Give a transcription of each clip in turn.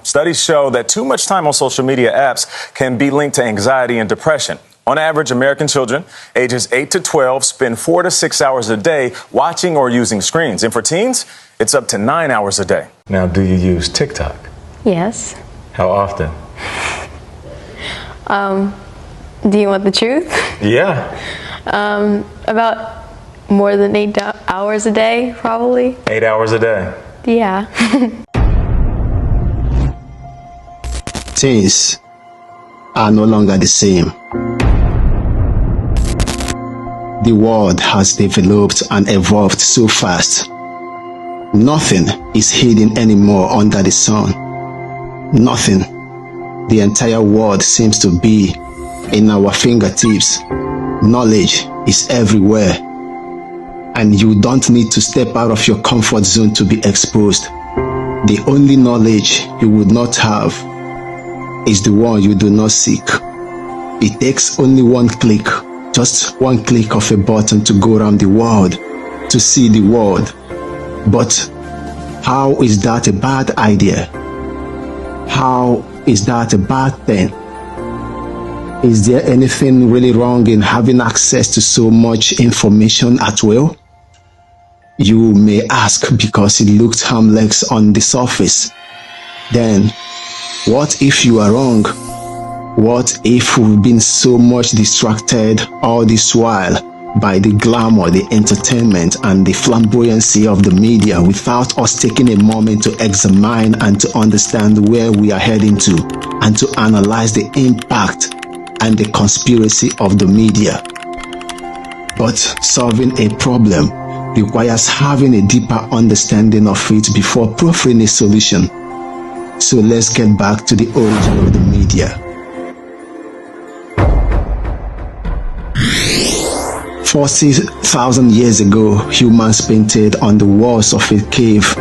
Studies show that too much time on social media apps can be linked to anxiety and depression. On average, American children ages 8 to 12 spend 4 to 6 hours a day watching or using screens. And for teens, it's up to 9 hours a day. Now, do you use TikTok? Yes. How often? Do you want the truth? Yeah. About more than 8 hours a day, probably. 8 hours a day? Yeah. Things are no longer the same. The world has developed and evolved so fast. Nothing is hidden anymore under the sun. Nothing. The entire world seems to be in our fingertips. Knowledge is everywhere. And you don't need to step out of your comfort zone to be exposed. The only knowledge you would not have is the one you do not seek. It takes only one click, just one click of a button to go around the world, to see the world. But how is that a bad idea? How is that a bad thing? Is there anything really wrong in having access to so much information at will? You may ask because it looks harmless on the surface. Then, what if you are wrong? What if we've been so much distracted all this while by the glamour, the entertainment, and the flamboyancy of the media without us taking a moment to examine and to understand where we are heading to and to analyze the impact and the conspiracy of the media? But solving a problem requires having a deeper understanding of it before proffering a solution. So let's get back to the origin of the media. 40,000 years ago, humans painted on the walls of a cave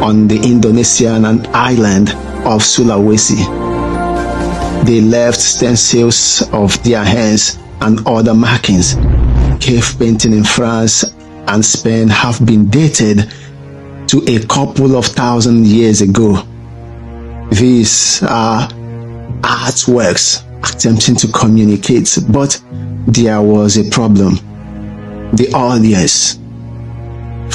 on the Indonesian island of Sulawesi. They left stencils of their hands and other markings. Cave painting in France and Spain have been dated to a couple of thousand years ago. These are artworks attempting to communicate, but there was a problem. The audience.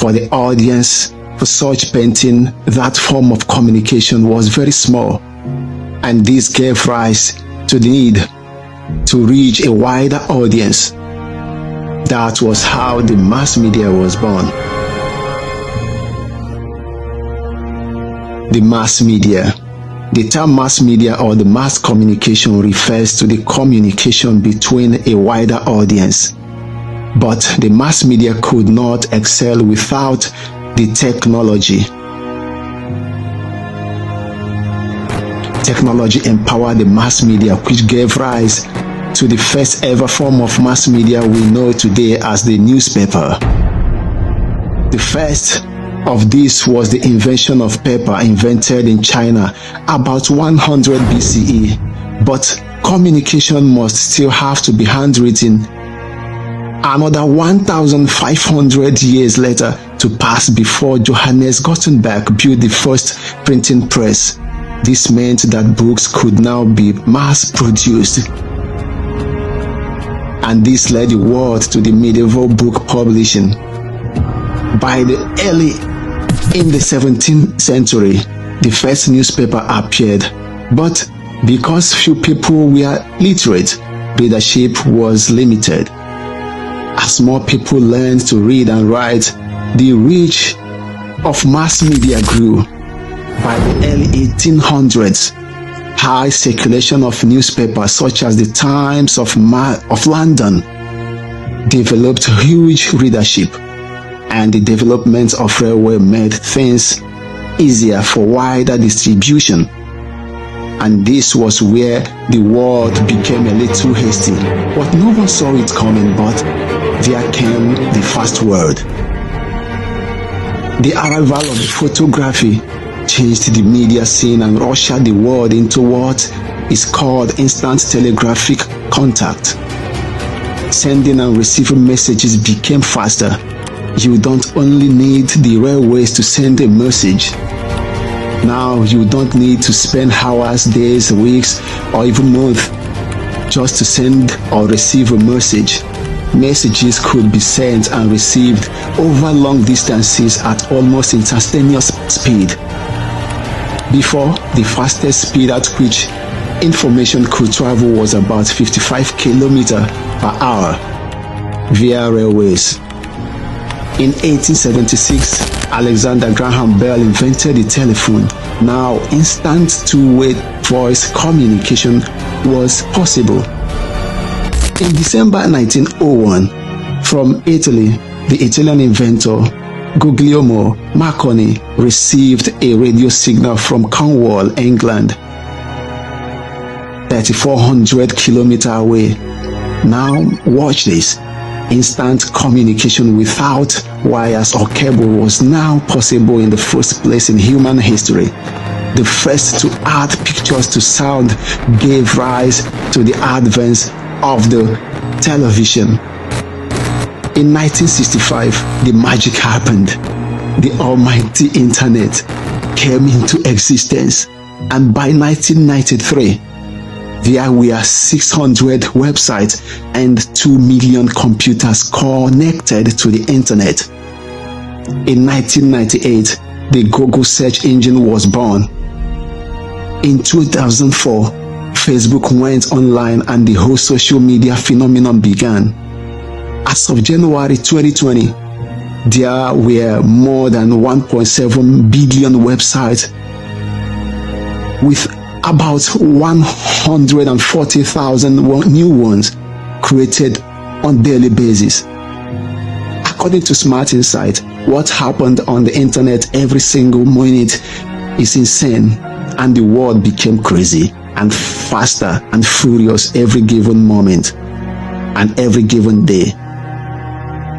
For the audience, for such painting, that form of communication was very small, and this gave rise to the need to reach a wider audience. That was how the mass media was born. The mass media. The term mass media or the mass communication refers to the communication between a wider audience. But the mass media could not excel without the technology. Technology empowered the mass media, which gave rise to the first ever form of mass media we know today as the newspaper. The first of this was the invention of paper, invented in China about 100 BCE. But communication must still have to be handwritten another 1,500 years later to pass before Johannes Gutenberg built the first printing press. This meant that books could now be mass-produced. And this led the world to the medieval book publishing. By the in the 17th century, the first newspaper appeared, but because few people were literate, readership was limited. As more people learned to read and write, the reach of mass media grew. By the early 1800s, high circulation of newspapers such as the Times of London developed huge readership, and the development of railway made things easier for wider distribution. And this was where the world became a little hasty, but no one saw it coming. But there came the fast word. The arrival of the photography changed the media scene and ushered the world into what is called instant telegraphic contact. Sending and receiving messages became faster. You don't only need the railways to send a message. Now you don't need to spend hours, days, weeks, or even months just to send or receive a message. Messages could be sent and received over long distances at almost instantaneous speed. Before, the fastest speed at which information could travel was about 55 km per hour via railways. In 1876, Alexander Graham Bell invented the telephone. Now, instant two-way voice communication was possible. In December 1901, from Italy, the Italian inventor Guglielmo Marconi received a radio signal from Cornwall, England, 3,400 kilometers away. Now, watch this. Instant communication without wires or cable was now possible in the first place in human history. The first to add pictures to sound gave rise to the advent of the television. In 1965, the magic happened. The almighty internet came into existence, and by 1993, there were 600 websites and 2 million computers connected to the internet. In 1998, the Google search engine was born. In 2004, Facebook went online and the whole social media phenomenon began. As of January 2020, there were more than 1.7 billion websites with about 140,000 new ones created on daily basis. According to Smart Insight, what happened on the internet every single minute is insane, and the world became crazy and faster and furious every given moment and every given day.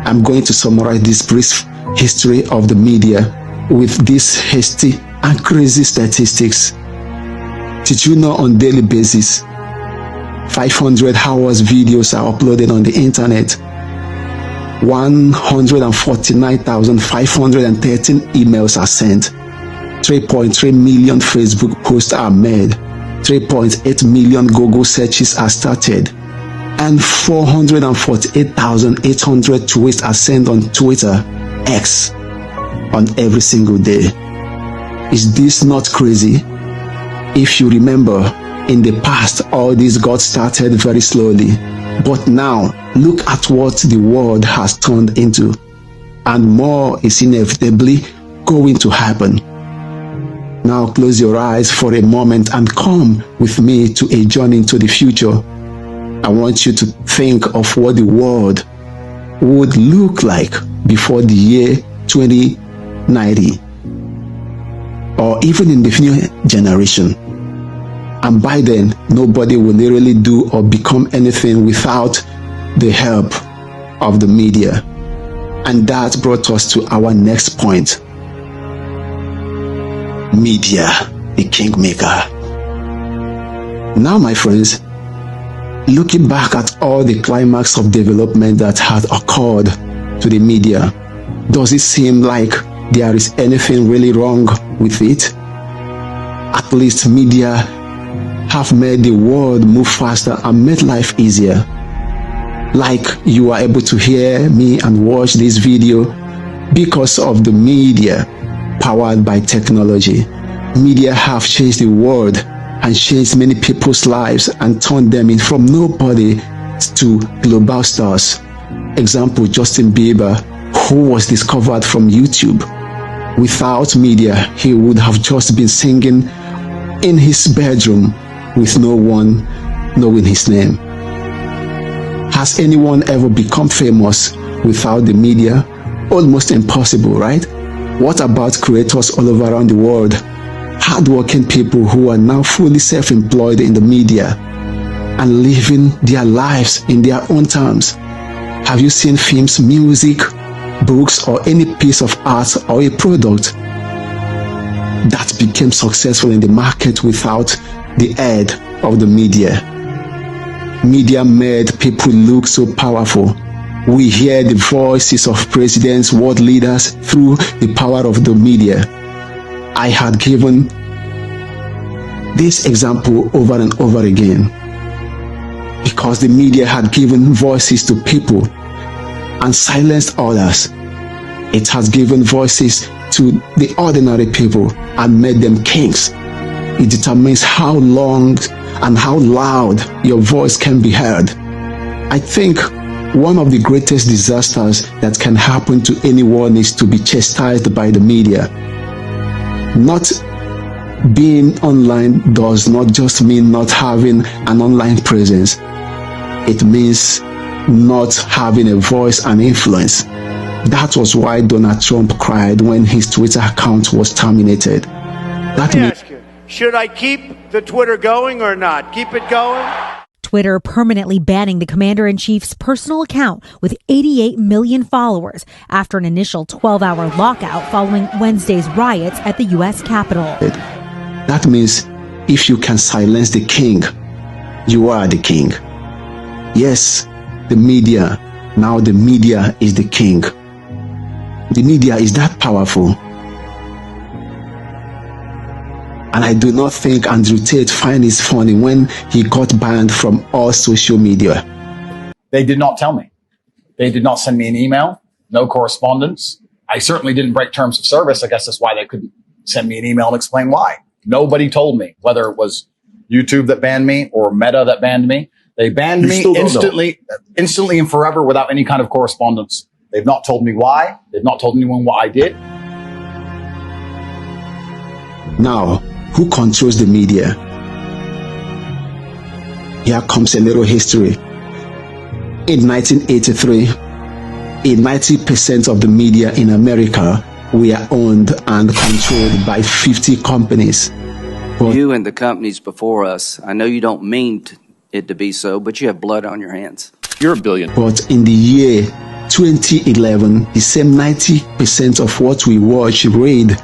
I'm going to summarize this brief history of the media with these hasty and crazy statistics. Did you know on daily basis, 500 hours videos are uploaded on the internet, 149,513 emails are sent, 3.3 million Facebook posts are made, 3.8 million Google searches are started, and 448,800 tweets are sent on Twitter, X, on every single day. Is this not crazy? If you remember, in the past, all this got started very slowly. But now, look at what the world has turned into. And more is inevitably going to happen. Now close your eyes for a moment and come with me to a journey into the future. I want you to think of what the world would look like before the year 2090. Or even in the new generation. And by then, nobody will literally do or become anything without the help of the media. And that brought us to our next point. Media, the kingmaker. Now, my friends, looking back at all the climax of development that had occurred to the media, does it seem like there is anything really wrong with it? At least media have made the world move faster and made life easier. Like you are able to hear me and watch this video because of the media powered by technology. Media have changed the world and changed many people's lives and turned them in from nobody to global stars. Example, Justin Bieber, who was discovered from YouTube. Without media, he would have just been singing in his bedroom with no one knowing his name. Has anyone ever become famous without the media? Almost impossible, right? What about creators all over around the world? Hardworking people who are now fully self-employed in the media and living their lives in their own terms. Have you seen films, music, books, or any piece of art or a product that became successful in the market without the aid of the media? Media made people look so powerful. We hear the voices of presidents, world leaders through the power of the media. I had given this example over and over again because the media had given voices to people and silenced others. It has given voices to the ordinary people and made them kings. It determines how long and how loud your voice can be heard. I think one of the greatest disasters that can happen to anyone is to be chastised by the media. Not being online does not just mean not having an online presence. It means not having a voice and influence. That was why Donald Trump cried when his Twitter account was terminated. Let me ask you, should I keep the Twitter going or not? Keep it going? Twitter permanently banning the commander-in-chief's personal account with 88 million followers after an initial 12-hour lockout following Wednesday's riots at the U.S. Capitol. That means if you can silence the king, you are the king. Yes, the media. Now the media is the king. The media is that powerful. And I do not think Andrew Tate finds it funny when he got banned from all social media. They did not tell me. They did not send me an email, no correspondence. I certainly didn't break terms of service. I guess that's why they couldn't send me an email and explain why. Nobody told me, whether it was YouTube that banned me or Meta that banned me. They banned me instantly and forever without any kind of correspondence. They've not told me why. They've not told anyone what I did. Now, who controls the media? Here comes a little history. In 1983, 90% of the media in America were owned and controlled by 50 companies. But you and the companies before us, I know you don't mean it to be so, but you have blood on your hands. You're a billion. But in the year 2011, the same 90% of what we watch, read,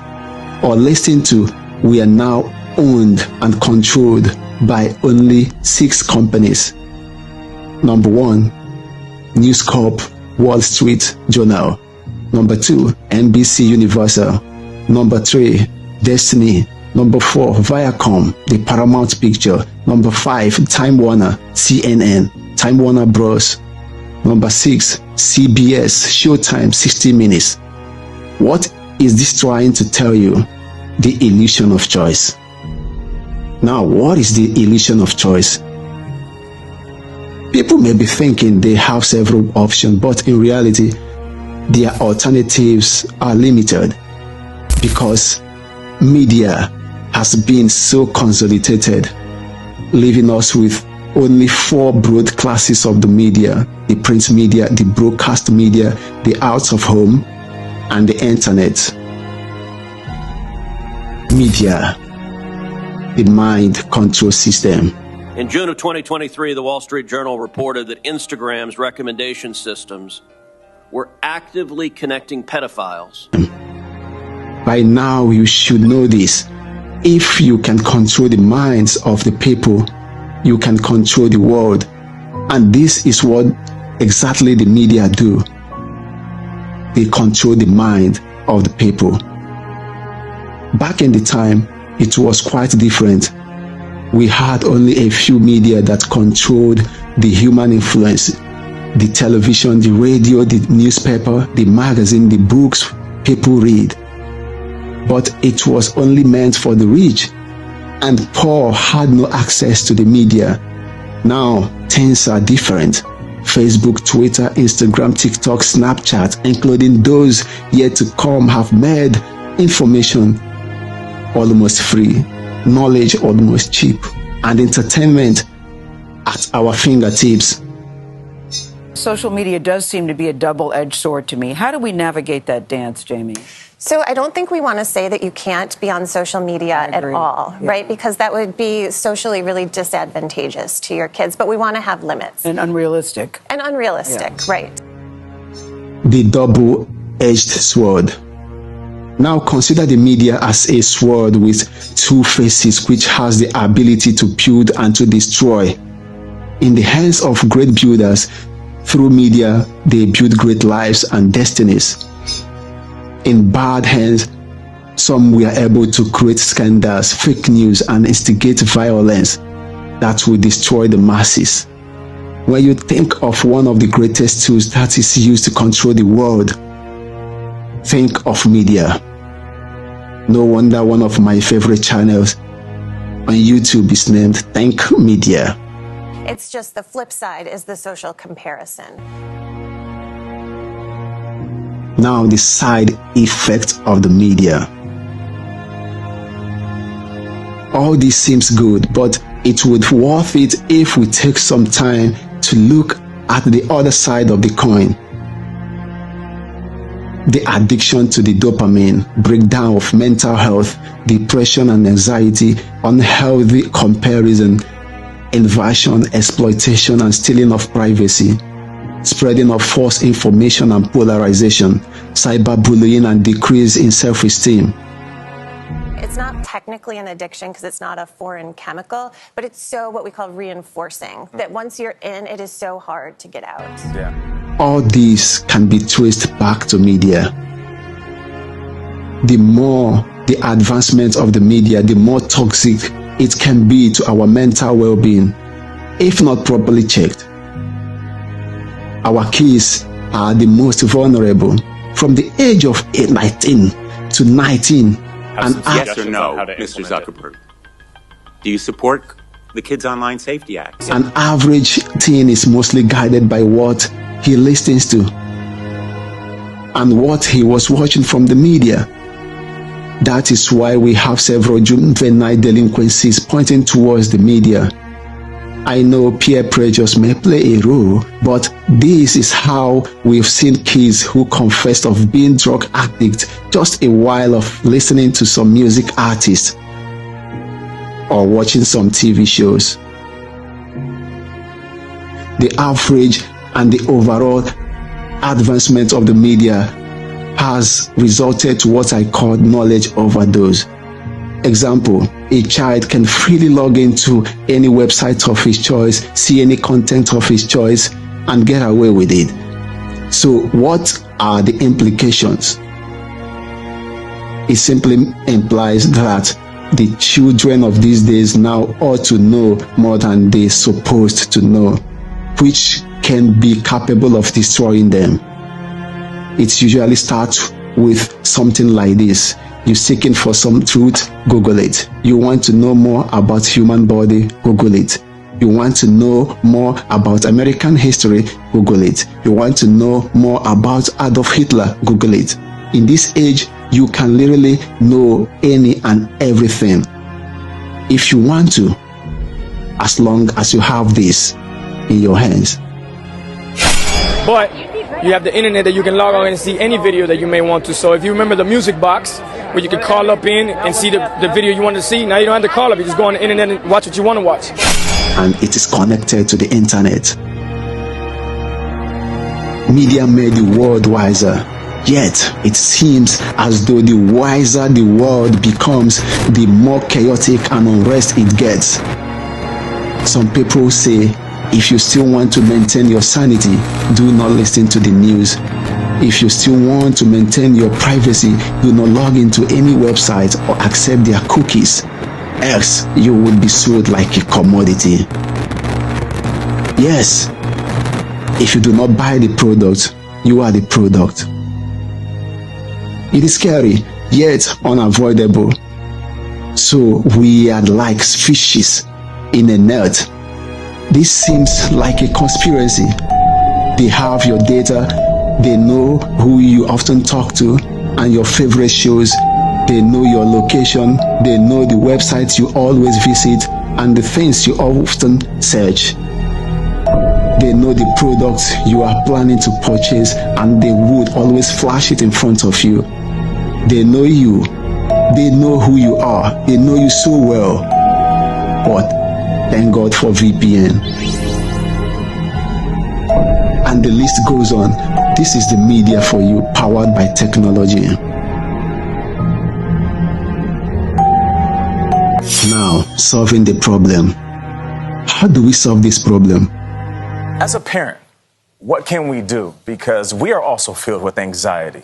or listen to, we are now owned and controlled by only 6 companies. Number 1, News Corp, Wall Street Journal. Number 2, NBC Universal. Number 3, Destiny. Number 4, Viacom, the Paramount Picture. Number 5, Time Warner, CNN, Time Warner Bros. Number 6, CBS, Showtime, 60 Minutes. What is this trying to tell you? The illusion of choice. Now, what is the illusion of choice? People may be thinking they have several options, but in reality, their alternatives are limited because media has been so consolidated, leaving us with only 4 broad classes of the media: the print media, the broadcast media, the out of home, and the internet. Media, the mind control system. In June of 2023, the Wall Street Journal reported that Instagram's recommendation systems were actively connecting pedophiles. By now, you should know this. If you can control the minds of the people, you can control the world. And this is what exactly the media do. They control the mind of the people. Back in the time, it was quite different. We had only a few media that controlled the human influence: the television, the radio, the newspaper, the magazine, the books people read. But it was only meant for the rich, and poor had no access to the media. Now, things are different. Facebook, Twitter, Instagram, TikTok, Snapchat, including those yet to come, have made information almost free, knowledge almost cheap, and entertainment at our fingertips. Social media does seem to be a double-edged sword to me. How do we navigate that dance, Jamie? So I don't think we want to say that you can't be on social media at all, right? Because that would be socially really disadvantageous to your kids. But we want to have limits. And unrealistic. And unrealistic, right. The double-edged sword. Now consider the media as a sword with 2 faces, which has the ability to build and to destroy. In the hands of great builders, through media, they build great lives and destinies. In bad hands, Some were able to create scandals, fake news, and instigate violence that will destroy the masses. When you think of one of the greatest tools that is used to control the world, think of media. No wonder one of my favorite channels on YouTube is named Think Media. It's just the flip side is the social comparison. Now the side effect of the media. All this seems good, but it would be worth it if we take some time to look at the other side of the coin. The addiction to the dopamine, breakdown of mental health, depression and anxiety, unhealthy comparison, invasion, exploitation and stealing of privacy, spreading of false information and polarization, cyberbullying and decrease in self-esteem. It's not technically an addiction because it's not a foreign chemical, but it's so what we call reinforcing, that once you're in, it is so hard to get out. Yeah. All these can be traced back to media. The more the advancement of the media, the more toxic it can be to our mental well-being, if not properly checked. Our kids are the most vulnerable from the age of 19 to 19. Yes or no, Mr. Zuckerberg? Do you support the Kids Online Safety Act? An average teen is mostly guided by what he listens to and what he was watching from the media. That is why we have several juvenile delinquencies pointing towards the media. I know peer pressures may play a role, but this is how we've seen kids who confessed of being drug addicts just a while of listening to some music artists or watching some TV shows. The average and the overall advancement of the media has resulted to what I call knowledge overdose. Example, a child can freely log into any website of his choice, see any content of his choice, and get away with it. So what are the implications? It simply implies that the children of these days now ought to know more than they're supposed to know, which can be capable of destroying them. It usually starts with something like this. You're seeking for some truth, Google it. You want to know more about human body, Google it. You want to know more about American history, Google it. You want to know more about Adolf Hitler, Google it. In this age, you can literally know any and everything if you want to, as long as you have this in your hands. But you have the internet that you can log on and see any video that you may want to. So if you remember the music box, where you can call up in and see the video you want to see, now you don't have to call up, you just go on the internet and watch what you want to watch. And it is connected to the internet. Media made the world wiser, yet it seems as though the wiser the world becomes, the more chaotic and unrest it gets. Some people say, if you still want to maintain your sanity, do not listen to the news. If you still want to maintain your privacy, do not log into any website or accept their cookies, else you will be sold like a commodity. Yes, if you do not buy the product, you are the product. It is scary, yet unavoidable. So we are like fishes in a net. This seems like a conspiracy. They have your data, they know who you often talk to and your favorite shows, they know your location, they know the websites you always visit and the things you often search. They know the products you are planning to purchase and they would always flash it in front of you. They know you, they know who you are, they know you so well. But thank God for VPN. And the list goes on. This is the media for you, powered by technology. Now, solving the problem. How do we solve this problem? As a parent, what can we do? Because we are also filled with anxiety.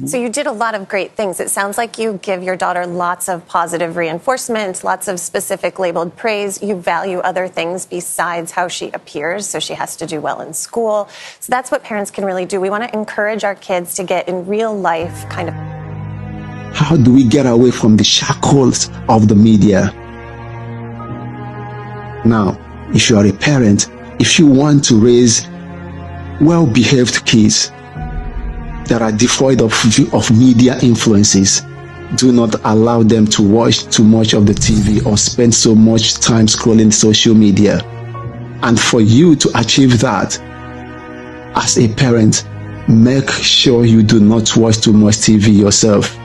So you did a lot of great things. It sounds like you give your daughter lots of positive reinforcement, lots of specific labeled praise. You value other things besides how she appears, so she has to do well in school. So that's what parents can really do. We want to encourage our kids to get in real life kind of. How do we get away from the shackles of the media? Now, if you are a parent, if you want to raise well-behaved kids that are devoid of media influences, do not allow them to watch too much of the TV or spend so much time scrolling social media. And for you to achieve that, as a parent, make sure you do not watch too much TV yourself,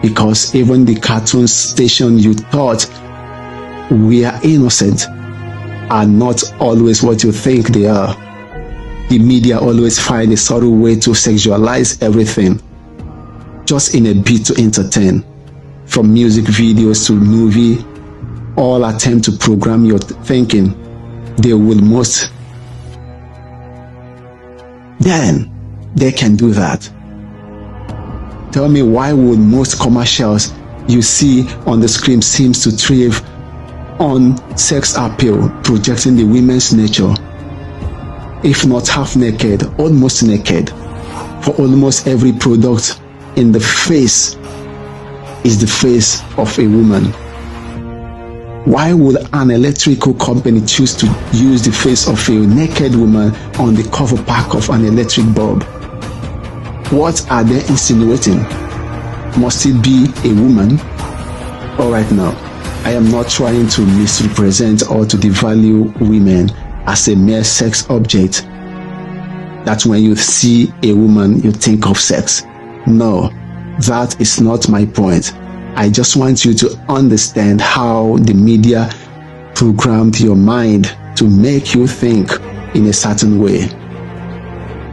because even the cartoon station you thought were innocent are not always what you think they are. The media always find a subtle way to sexualize everything, just in a bid to entertain. From music videos to movie, all attempt to program your thinking. They will most. Then they can do that. Tell me, why would most commercials you see on the screen seems to thrive on sex appeal, projecting the women's nature? If not half naked, almost naked. For almost every product in the face is the face of a woman. Why would an electrical company choose to use the face of a naked woman on the cover pack of an electric bulb? What are they insinuating? Must it be a woman? All right, now, I am not trying to misrepresent or to devalue women as a mere sex object, that when you see a woman you think of sex. No, that is not my point. I just want you to understand how the media programmed your mind to make you think in a certain way.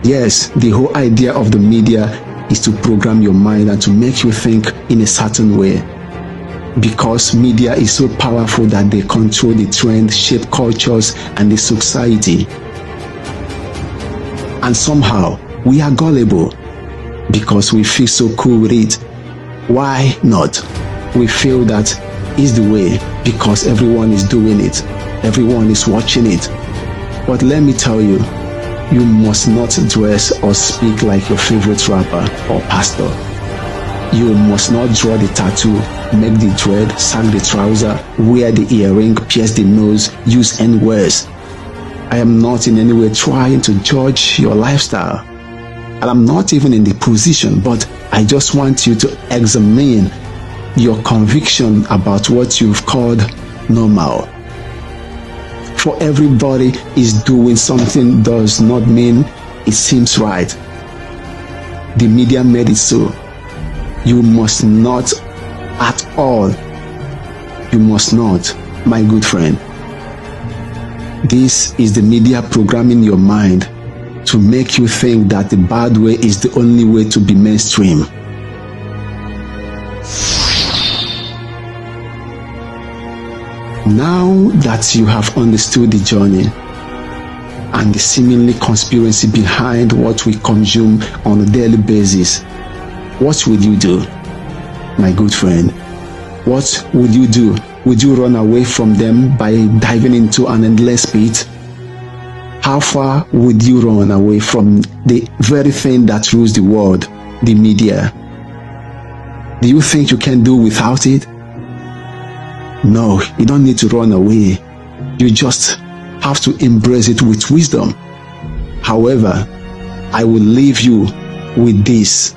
Yes, the whole idea of the media is to program your mind and to make you think in a certain way, because media is so powerful that they control the trend, shape cultures and the society. And somehow we are gullible because we feel so cool with it. Why not? We feel that is the way because everyone is doing it, everyone is watching it. But let me tell you, you must not dress or speak like your favorite rapper or pastor. You must not draw the tattoo, make the dread, sag the trouser, wear the earring, pierce the nose, use N-words. I am not in any way trying to judge your lifestyle. And I'm not even in the position, but I just want you to examine your conviction about what you've called normal. For everybody is doing something does not mean it seems right. The media made it so. You must not at all. You must not, my good friend. This is the media programming your mind to make you think that the bad way is the only way to be mainstream. Now that you have understood the journey and the seemingly conspiracy behind what we consume on a daily basis, what would you do, my good friend? What would you do? Would you run away from them by diving into an endless pit? How far would you run away from the very thing that rules the world, the media? Do you think you can do without it? No, you don't need to run away. You just have to embrace it with wisdom. However, I will leave you with this.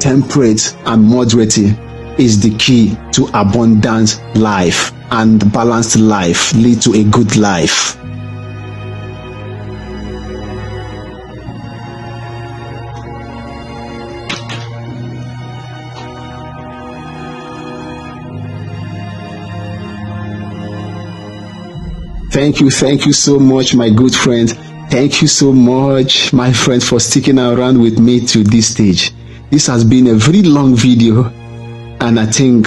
Temperate and moderate is the key to abundant life, and balanced life lead to a good life. Thank you so much, my good friend. Thank you so much, my friend, for sticking around with me to this stage. This has been a very long video, and I think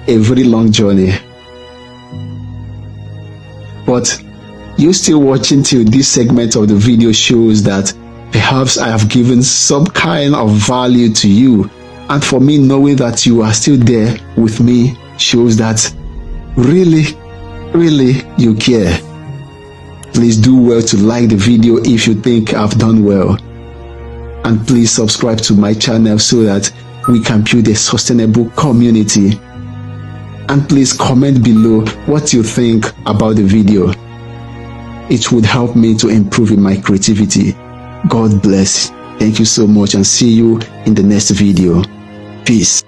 a very long journey. But you still watching till this segment of the video shows that perhaps I have given some kind of value to you. And for me, knowing that you are still there with me shows that really you care. Please do well to like the video if you think I've done well. And please subscribe to my channel so that we can build a sustainable community. And please comment below what you think about the video. It would help me to improve in my creativity. God bless. Thank you so much and see you in the next video. Peace.